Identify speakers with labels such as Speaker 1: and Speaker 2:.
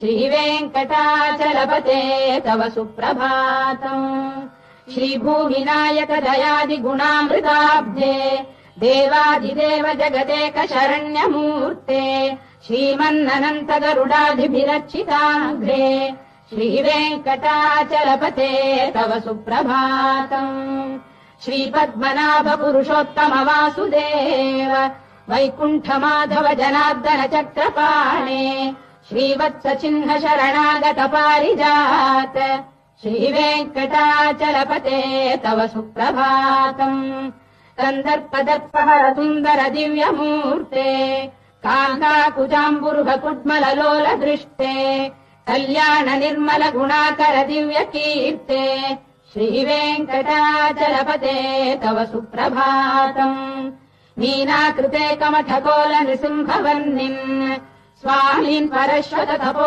Speaker 1: श्रीवेङ्कटाचलपते तव सुप्रभातम्। श्रीभूविनायक दयादिगुणामृताब्धे देवादिदेव जगदेक शरण्यमूर्ते श्रीमन्ननन्त गरुडादिभिरर्चिताग्रे श्रीवेङ्कटाचलपते तव सुप्रभातम्। श्रीपद्मनाभ पुरुषोत्तम वासुदेव वैकुण्ठ माधव जनार्दन चक्रपाणे श्रीवत्स चिह्न शरणागत पारिजात श्रीवेङ्कटाचलपते तव सुप्रभातम्। कन्दर्पदर्पहर सुन्दर दिव्यमूर्ते कान्ताकुजाम्बुरुह कुड्मल लोल दृष्टे कल्याण निर्मल गुणाकर दिव्य कीर्ते श्रीवेङ्कटाचलपते तव सुप्रभातम्। मीनाकृते कमठकोल नृसिंहवर्णिन् स्वामीन् परश्वत तपो